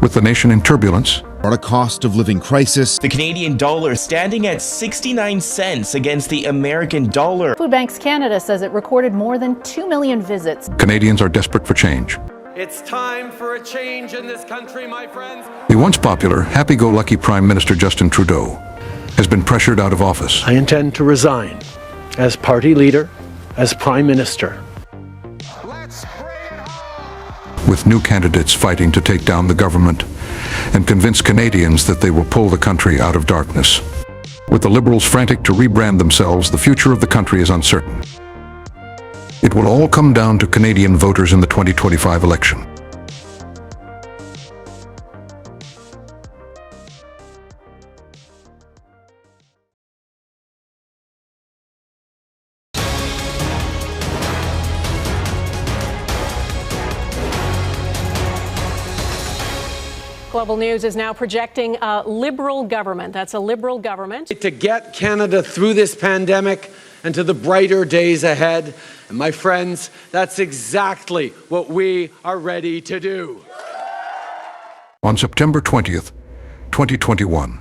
With the nation in turbulence, On a cost of living crisis, The Canadian dollar standing at 69 cents against the American dollar. Food Banks Canada says it recorded more than 2 million visits. Canadians are desperate for change. It's time for a change in this country, my friends. The once popular, happy-go-lucky Prime Minister Justin Trudeau has been pressured out of office. I intend to resign as party leader, as Prime Minister. With new candidates fighting to take down the government and convince Canadians that they will pull the country out of darkness. With the Liberals frantic to rebrand themselves, the future of the country is uncertain. It will all come down to Canadian voters in the 2025 election. Global News is now projecting a Liberal government. That's a Liberal government. To get Canada through this pandemic and to the brighter days ahead. And my friends, that's exactly what we are ready to do. On September 20th, 2021,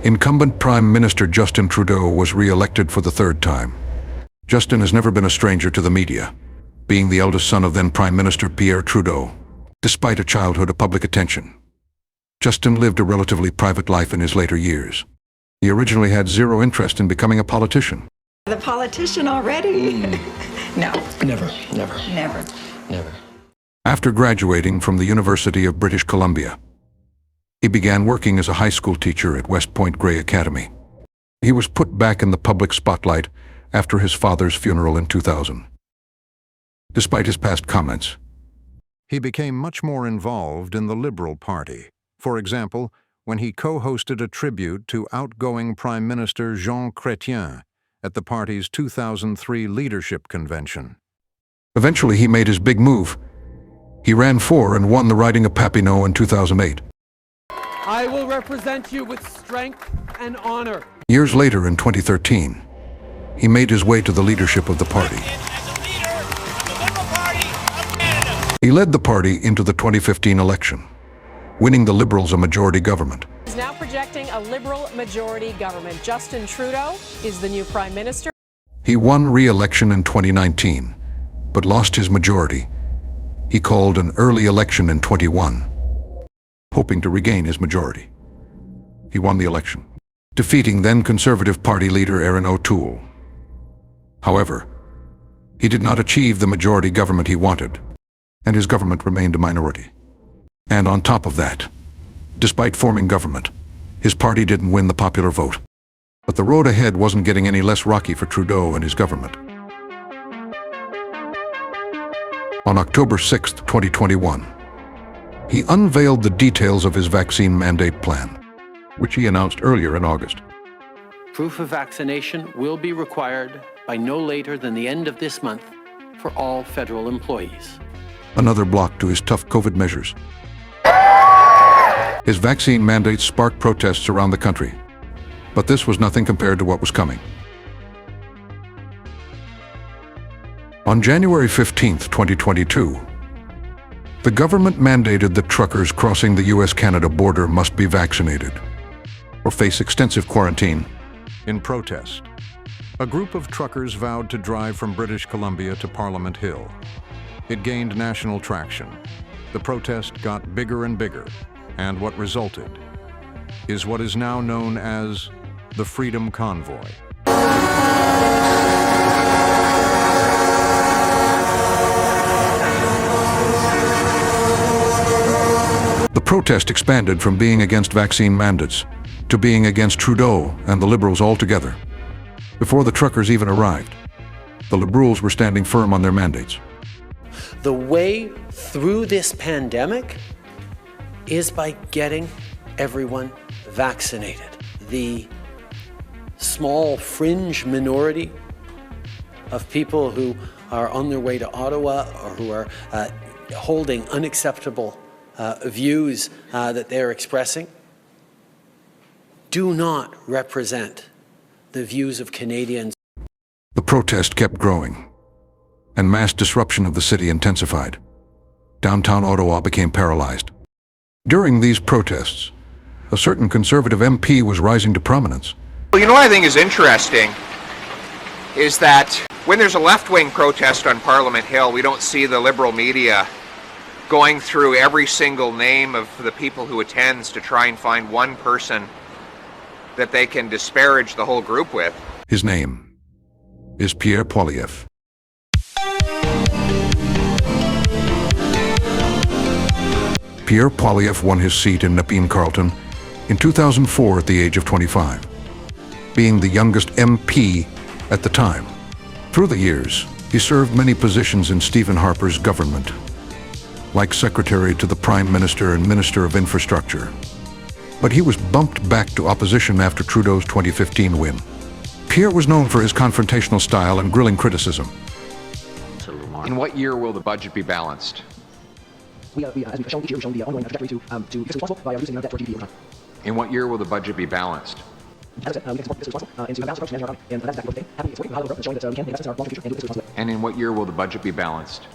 incumbent Prime Minister Justin Trudeau was re-elected for the third time. Justin has never been a stranger to the media, being the eldest son of then Prime Minister Pierre Trudeau. Despite a childhood of public attention, Justin lived a relatively private life in his later years. He originally had zero interest in becoming a politician. The politician already? No. Never. After graduating from the University of British Columbia, he began working as a high school teacher at West Point Grey Academy. He was put back in the public spotlight after his father's funeral in 2000. Despite his past comments, he became much more involved in the Liberal Party. For example, when he co-hosted a tribute to outgoing Prime Minister Jean Chrétien at the party's 2003 leadership convention. Eventually, he made his big move. He ran for and won the riding of Papineau in 2008. I will represent you with strength and honor. Years later, in 2013, he made his way to the leadership of the party. He led the party into the 2015 election, winning the Liberals a majority government. He's now projecting a Liberal majority government. Justin Trudeau is the new Prime Minister. He won re-election in 2019, but lost his majority. He called an early election in 21, hoping to regain his majority. He won the election, defeating then Conservative Party leader Erin O'Toole. However, he did not achieve the majority government he wanted, and his government remained a minority. And on top of that, despite forming government, his party didn't win the popular vote. But the road ahead wasn't getting any less rocky for Trudeau and his government. On October 6, 2021, he unveiled the details of his vaccine mandate plan, which he announced earlier in August. Proof of vaccination will be required by no later than the end of this month for all federal employees. Another block to his tough COVID measures. His vaccine mandates sparked protests around the country, but this was nothing compared to what was coming. On January 15, 2022, the government mandated that truckers crossing the US-Canada border must be vaccinated or face extensive quarantine. In protest, a group of truckers vowed to drive from British Columbia to Parliament Hill. It gained national traction. The protest got bigger and bigger, and what resulted is what is now known as the Freedom Convoy. The protest expanded from being against vaccine mandates to being against Trudeau and the Liberals altogether. Before the truckers even arrived, the Liberals were standing firm on their mandates. The way through this pandemic is by getting everyone vaccinated. The small fringe minority of people who are on their way to Ottawa or who are holding unacceptable views that they're expressing do not represent the views of Canadians. The protest kept growing, and mass disruption of the city intensified. Downtown Ottawa became paralyzed. During these protests, a certain Conservative MP was rising to prominence. Well, you know what I think is interesting is that when there's a left-wing protest on Parliament Hill, we don't see the Liberal media going through every single name of the people who attends to try and find one person that they can disparage the whole group with. His name is Pierre Poilievre. Pierre Poilievre won his seat in Nepean-Carleton in 2004 at the age of 25, being the youngest MP at the time. Through the years, he served many positions in Stephen Harper's government, like Secretary to the Prime Minister and Minister of Infrastructure. But he was bumped back to opposition after Trudeau's 2015 win. Pierre was known for his confrontational style and grilling criticism. In what year will the budget be balanced? As we've shown each year, we've shown the ongoing trajectory to fiscally responsible by reducing our debt toward GDP over time. In what year will the budget be balanced? As I said, we can support fiscally responsible into a balanced approach to managing our economy, and that's exactly what we're saying. Happy it's working with high level growth and showing that we can invest in our long-term future and do it fiscally responsibly. And in what year will the budget be balanced?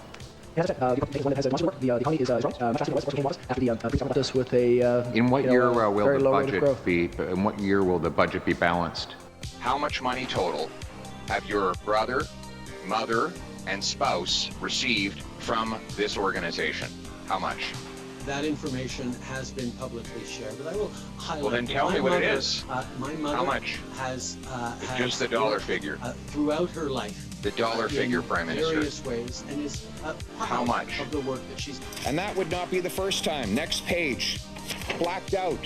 As I said, the government is one that has demonstrated work. The economy is growing much faster than it was before it was after the previous government left us with a In what year will very the low rate of budget growth. be? In what year will the budget be balanced? How much money total have your brother, mother, and spouse received from this organization? How much? That information has been publicly shared, but I will highlight. Well, then tell me what it is. My mother How much? has Just the dollar figure. throughout her life. The dollar figure, Prime Minister. Various ways, and is How proud much? of the work that she's. And that would not be the first time. Next page, blacked out.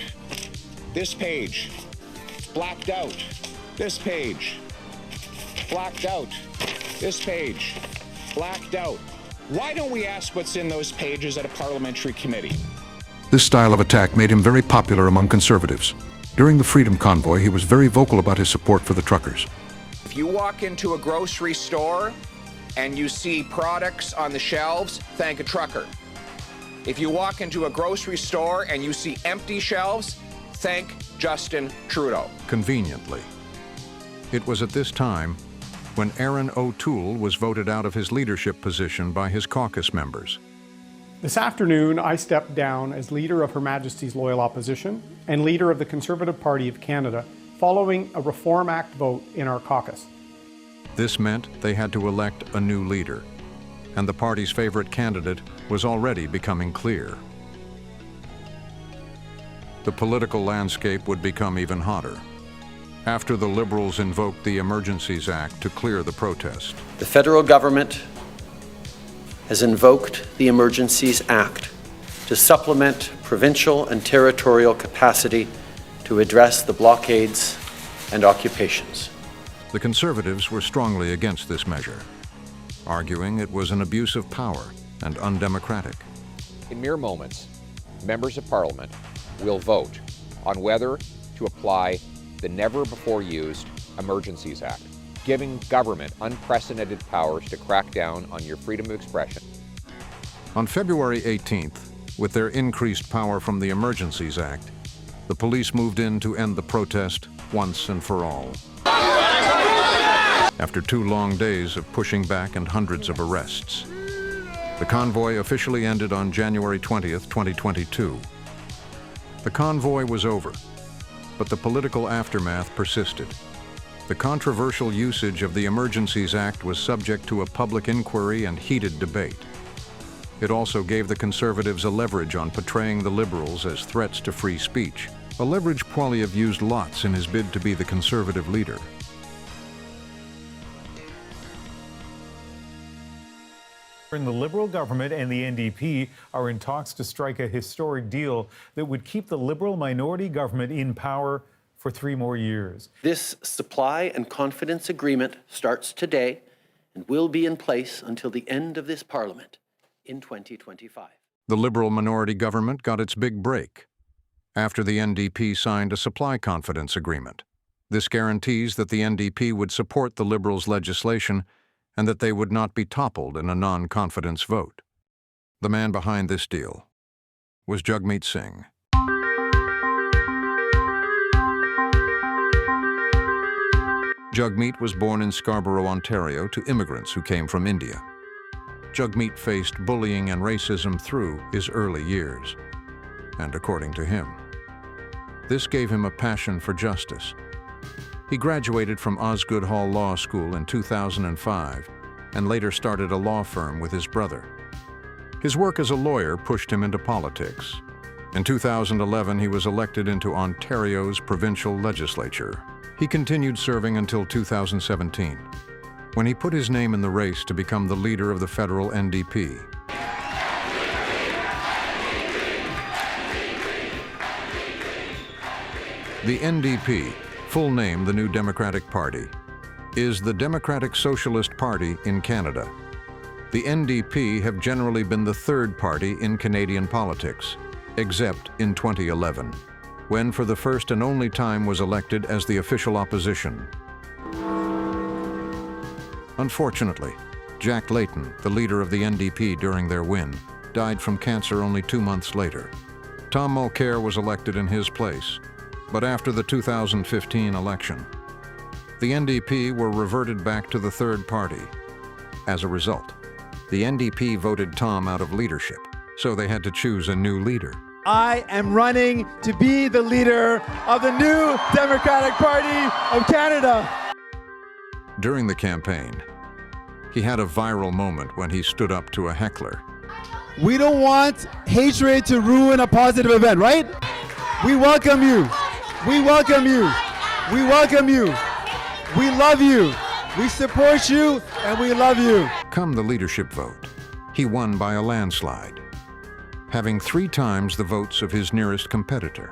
This page, blacked out. This page, blacked out. This page, blacked out. Why don't we ask what's in those pages at a parliamentary committee? This style of attack made him very popular among Conservatives. During the Freedom Convoy, he was very vocal about his support for the truckers. If you walk into a grocery store and you see products on the shelves, thank a trucker. If you walk into a grocery store and you see empty shelves, thank Justin Trudeau. Conveniently, it was at this time when Aaron O'Toole was voted out of his leadership position by his caucus members. This afternoon, I stepped down as Leader of Her Majesty's Loyal Opposition and Leader of the Conservative Party of Canada following a Reform Act vote in our caucus. This meant they had to elect a new leader, and the party's favorite candidate was already becoming clear. The political landscape would become even hotter after the Liberals invoked the Emergencies Act to clear the protest. The federal government has invoked the Emergencies Act to supplement provincial and territorial capacity to address the blockades and occupations. The Conservatives were strongly against this measure, arguing it was an abuse of power and undemocratic. In mere moments, members of Parliament will vote on whether to apply the never-before-used Emergencies Act, giving government unprecedented powers to crack down on your freedom of expression. On February 18th, with their increased power from the Emergencies Act, the police moved in to end the protest once and for all. After 2 long days of pushing back and hundreds of arrests, the convoy officially ended on January 20th, 2022. The convoy was over, but the political aftermath persisted. The controversial usage of the Emergencies Act was subject to a public inquiry and heated debate. It also gave the Conservatives a leverage on portraying the Liberals as threats to free speech, a leverage Poilievre used lots in his bid to be the Conservative leader. The Liberal government and the NDP are in talks to strike a historic deal that would keep the Liberal minority government in power for 3 more years. This supply and confidence agreement starts today and will be in place until the end of this Parliament in 2025. The Liberal minority government got its big break after the NDP signed a supply confidence agreement. This guarantees that the NDP would support the Liberals' legislation and that they would not be toppled in a non-confidence vote. The man behind this deal was Jagmeet Singh. Jagmeet was born in Scarborough, Ontario, to immigrants who came from India. Jagmeet faced bullying and racism through his early years. And according to him, this gave him a passion for justice. He graduated from Osgoode Hall Law School in 2005 and later started a law firm with his brother. His work as a lawyer pushed him into politics. In 2011, he was elected into Ontario's provincial legislature. He continued serving until 2017, when he put his name in the race to become the leader of the federal NDP. The NDP, full name the New Democratic Party, is the Democratic Socialist Party in Canada. The NDP have generally been the third party in Canadian politics, except in 2011, when for the first and only time was elected as the official opposition. Unfortunately, Jack Layton, the leader of the NDP during their win, died from cancer only 2 months later. Tom Mulcair was elected in his place, but after the 2015 election, the NDP were reverted back to the third party. As a result, the NDP voted Tom out of leadership, so they had to choose a new leader. I am running to be the leader of the New Democratic Party of Canada. During the campaign, he had a viral moment when he stood up to a heckler. We don't want hatred to ruin a positive event, right? We welcome you. We welcome you. We welcome you. We love you. We support you, and we love you. Come the leadership vote, he won by a landslide, having 3 times the votes of his nearest competitor.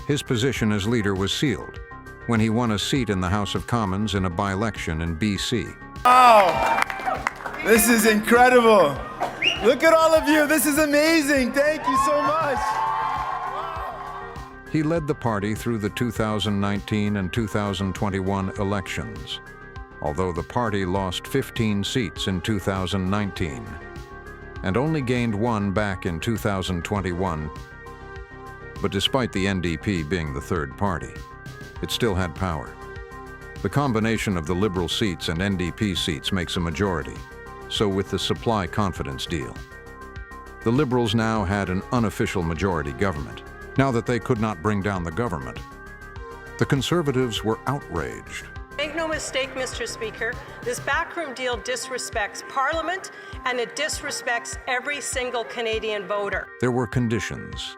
His position as leader was sealed when he won a seat in the House of Commons in a by-election in BC. Wow, this is incredible. Look at all of you. This is amazing. Thank you so much. He led the party through the 2019 and 2021 elections, although the party lost 15 seats in 2019 and only gained 1 back in 2021. But despite the NDP being the third party, it still had power. The combination of the Liberal seats and NDP seats makes a majority, so with the supply confidence deal, the Liberals now had an unofficial majority government. Now that they could not bring down the government, the Conservatives were outraged. Make no mistake, Mr. Speaker, this backroom deal disrespects Parliament and it disrespects every single Canadian voter. There were conditions.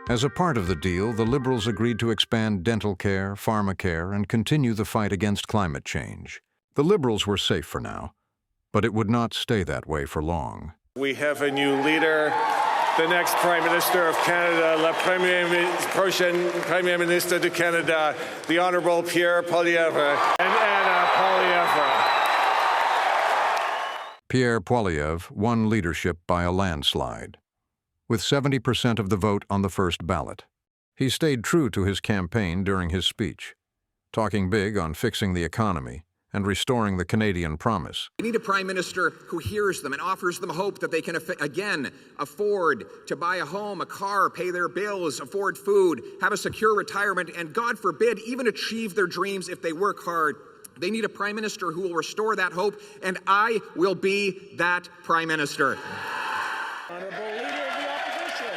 As a part of the deal, the Liberals agreed to expand dental care, pharmacare, and continue the fight against climate change. The Liberals were safe for now, but it would not stay that way for long. We have a new leader. The next Prime Minister of Canada, prochain Premier Ministre de Canada, the Honourable Pierre Poilievre and Anna Poilievre. Pierre Poilievre won leadership by a landslide, with 70% of the vote on the first ballot. He stayed true to his campaign during his speech, talking big on fixing the economy and restoring the Canadian promise. We need a Prime Minister who hears them and offers them hope that they can, again, afford to buy a home, a car, pay their bills, afford food, have a secure retirement, and God forbid, even achieve their dreams if they work hard. They need a Prime Minister who will restore that hope, and I will be that Prime Minister. Honourable Leader of the Opposition.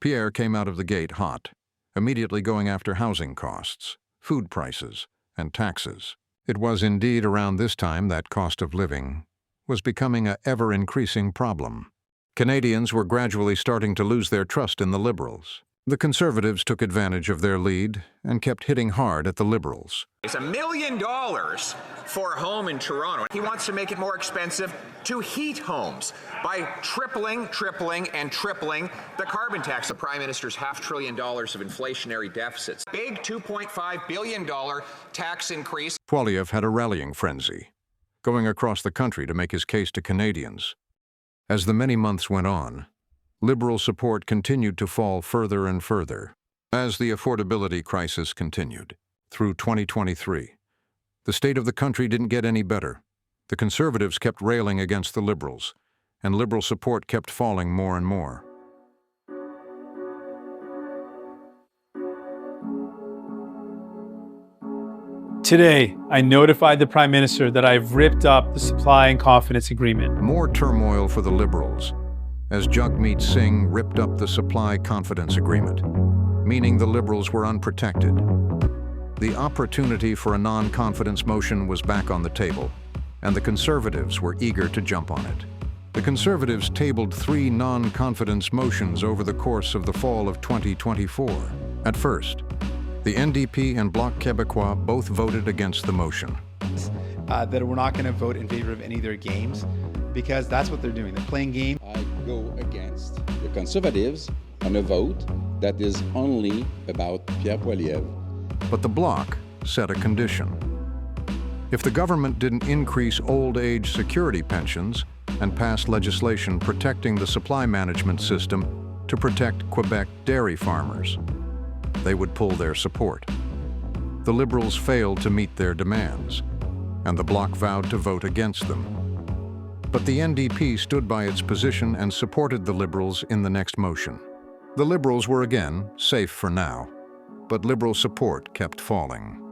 Pierre came out of the gate hot, immediately going after housing costs, food prices, and taxes. It was indeed around this time that cost of living was becoming an ever-increasing problem. Canadians were gradually starting to lose their trust in the Liberals. The Conservatives took advantage of their lead and kept hitting hard at the Liberals. It's $1 million for a home in Toronto. He wants to make it more expensive to heat homes by tripling the carbon tax. The Prime Minister's $500 billion of inflationary deficits. Big $2.5 billion tax increase. Poilievre had a rallying frenzy, going across the country to make his case to Canadians. As the many months went on, Liberal support continued to fall further and further. As the affordability crisis continued through 2023, the state of the country didn't get any better. The Conservatives kept railing against the Liberals, and Liberal support kept falling more and more. Today, I notified the Prime Minister that I've ripped up the supply and confidence agreement. More turmoil for the Liberals, as Jagmeet Singh ripped up the supply confidence agreement, meaning the Liberals were unprotected. The opportunity for a non-confidence motion was back on the table, and the Conservatives were eager to jump on it. The Conservatives tabled 3 non-confidence motions over the course of the fall of 2024. At first, the NDP and Bloc Québécois both voted against the motion. That we're not going to vote in favor of any of their games, because that's what they're doing. They're playing games. I go against the Conservatives on a vote that is only about Pierre Poilievre. But the Bloc set a condition. If the government didn't increase old age security pensions and pass legislation protecting the supply management system to protect Quebec dairy farmers, they would pull their support. The Liberals failed to meet their demands, and the Bloc vowed to vote against them. But the NDP stood by its position and supported the Liberals in the next motion. The Liberals were again safe for now, but Liberal support kept falling.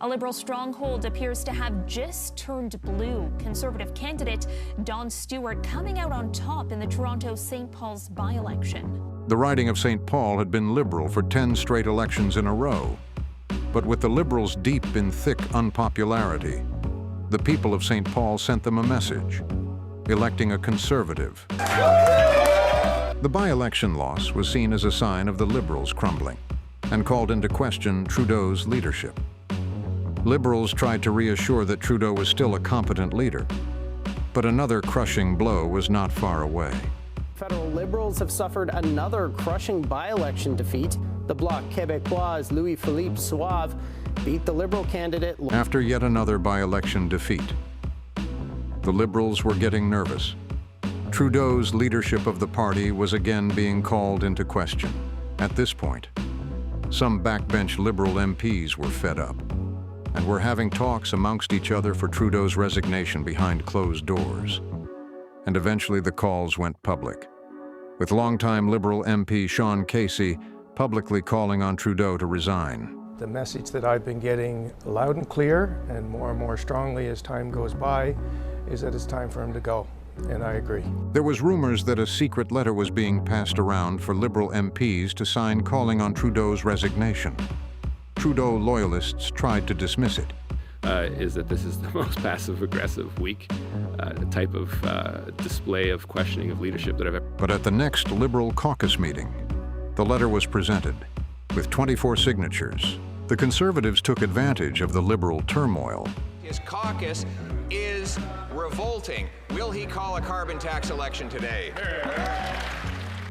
A Liberal stronghold appears to have just turned blue. Conservative candidate Don Stewart coming out on top in the Toronto St. Paul's by-election. The riding of St. Paul had been Liberal for 10 straight elections in a row. But with the Liberals deep in thick unpopularity, the people of St. Paul sent them a message, electing a Conservative. The by-election loss was seen as a sign of the Liberals crumbling and called into question Trudeau's leadership. Liberals tried to reassure that Trudeau was still a competent leader, but another crushing blow was not far away. Federal Liberals have suffered another crushing by-election defeat. The Bloc Québécois' Louis-Philippe Sauve beat the Liberal candidate. After yet another by-election defeat, the Liberals were getting nervous. Trudeau's leadership of the party was again being called into question. At this point, some backbench Liberal MPs were fed up and were having talks amongst each other for Trudeau's resignation behind closed doors. And eventually the calls went public, with longtime Liberal MP Sean Casey publicly calling on Trudeau to resign. The message that I've been getting loud and clear, and more strongly as time goes by, is that it's time for him to go, and I agree. There was rumors that a secret letter was being passed around for Liberal MPs to sign calling on Trudeau's resignation. Trudeau loyalists tried to dismiss it. Is that this is the most passive-aggressive, weak type of display of questioning of leadership that I've ever... But at the next Liberal caucus meeting, the letter was presented with 24 signatures. The Conservatives took advantage of the Liberal turmoil. His caucus is revolting. Will he call a carbon tax election today?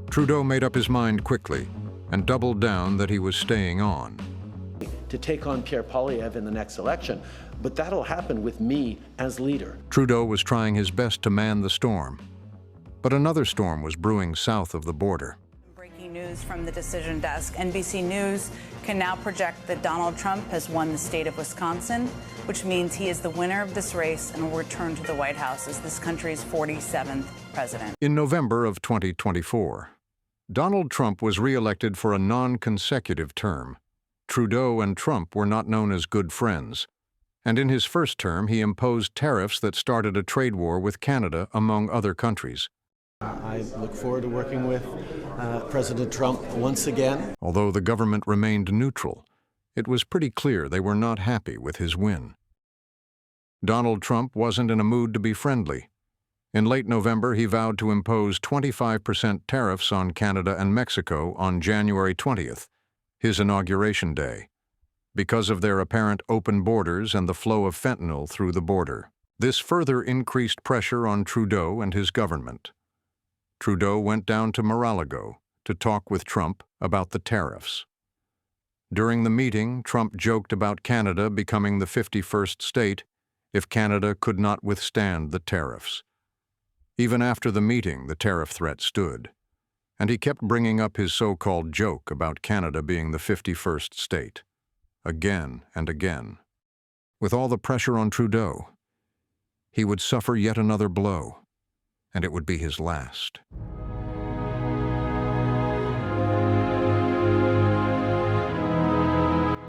Trudeau made up his mind quickly and doubled down that he was staying on. To take on Pierre Poilievre in the next election, but that'll happen with me as leader. Trudeau was trying his best to man the storm, but another storm was brewing south of the border. Breaking news from the Decision Desk. NBC News can now project that Donald Trump has won the state of Wisconsin, which means he is the winner of this race and will return to the White House as this country's 47th president. In November of 2024, Donald Trump was re-elected for a non-consecutive term. Trudeau and Trump were not known as good friends, and in his first term he imposed tariffs that started a trade war with Canada, among other countries. I look forward to working with President Trump once again. Although the government remained neutral, it was pretty clear they were not happy with his win. Donald Trump wasn't in a mood to be friendly. In late November, he vowed to impose 25% tariffs on Canada and Mexico on January 20th, his inauguration day, because of their apparent open borders and the flow of fentanyl through the border. This further increased pressure on Trudeau and his government. Trudeau went down to Mar-a-Lago to talk with Trump about the tariffs. During the meeting, Trump joked about Canada becoming the 51st state if Canada could not withstand the tariffs. Even after the meeting, the tariff threat stood, and he kept bringing up his so-called joke about Canada being the 51st state, again and again. With all the pressure on Trudeau, he would suffer yet another blow, and it would be his last.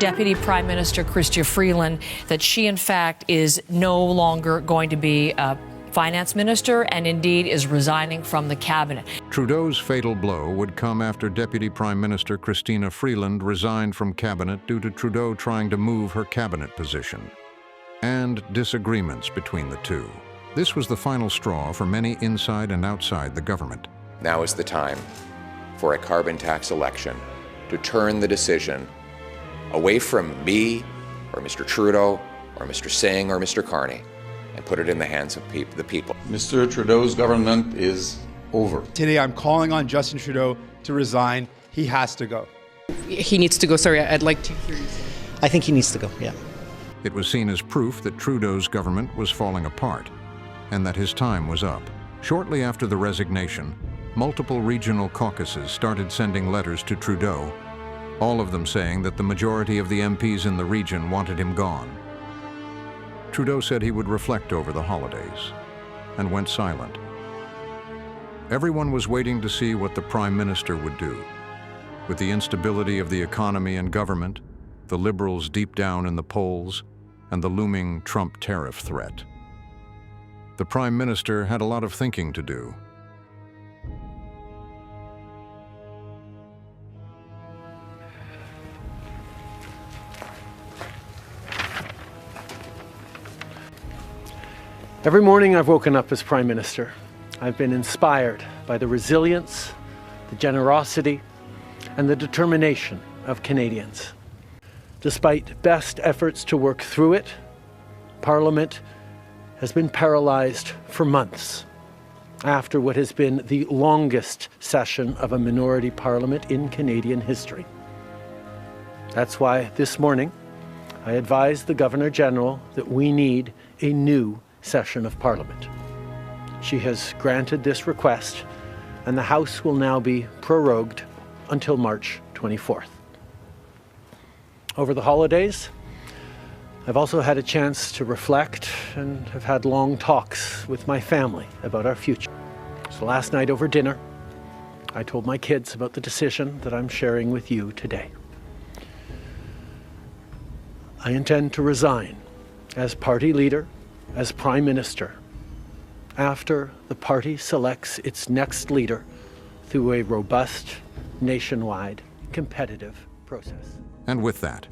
Deputy Prime Minister Chrystia Freeland that she, in fact, is no longer going to be a finance minister and indeed is resigning from the cabinet. Trudeau's fatal blow would come after Deputy Prime Minister Chrystia Freeland resigned from cabinet due to Trudeau trying to move her cabinet position, and disagreements between the two. This was the final straw for many inside and outside the government. Now is the time for a carbon tax election to turn the decision away from me or Mr. Trudeau or Mr. Singh or Mr. Carney and put it in the hands of the people. Mr. Trudeau's government is over. Today I'm calling on Justin Trudeau to resign. He has to go. He needs to go. Sorry, I'd like to hear you say. I think he needs to go, yeah. It was seen as proof that Trudeau's government was falling apart and that his time was up. Shortly after the resignation, multiple regional caucuses started sending letters to Trudeau, all of them saying that the majority of the MPs in the region wanted him gone. Trudeau said he would reflect over the holidays and went silent. Everyone was waiting to see what the Prime Minister would do. With the instability of the economy and government, the Liberals deep down in the polls, and the looming Trump tariff threat, the Prime Minister had a lot of thinking to do. Every morning I've woken up as Prime Minister. I've been inspired by the resilience, the generosity, and the determination of Canadians. Despite best efforts to work through it, Parliament has been paralyzed for months after what has been the longest session of a minority parliament in Canadian history. That's why this morning I advised the Governor-General that we need a new session of Parliament. She has granted this request, and the House will now be prorogued until March 24th. Over the holidays, I've also had a chance to reflect and have had long talks with my family about our future. So last night over dinner, I told my kids about the decision that I'm sharing with you today. I intend to resign as party leader, as Prime Minister, after the party selects its next leader through a robust, nationwide, competitive process. And with that,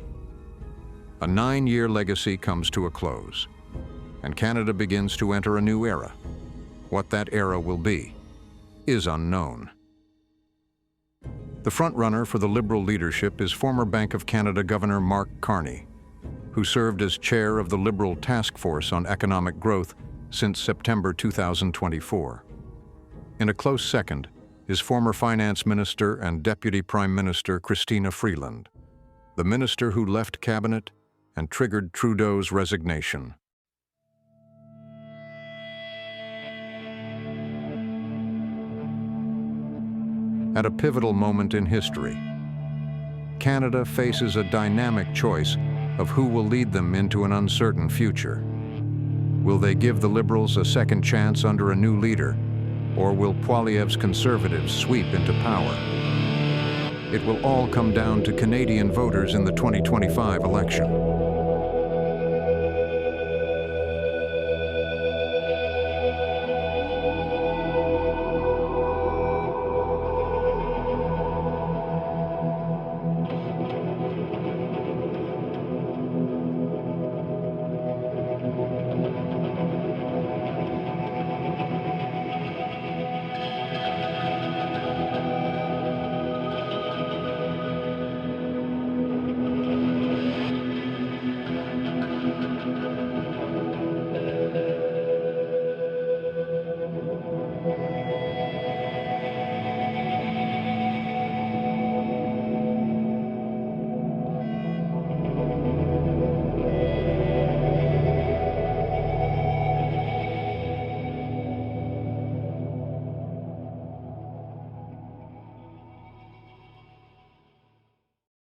a 9-year legacy comes to a close, and Canada begins to enter a new era. What that era will be is unknown. The frontrunner for the Liberal leadership is former Bank of Canada Governor Mark Carney, who served as chair of the Liberal Task Force on Economic Growth since September 2024. In a close second is former Finance Minister and Deputy Prime Minister Chrystia Freeland, the minister who left cabinet and triggered Trudeau's resignation. At a pivotal moment in history, Canada faces a dynamic choice of who will lead them into an uncertain future. Will they give the Liberals a second chance under a new leader, or will Poilievre's Conservatives sweep into power? It will all come down to Canadian voters in the 2025 election.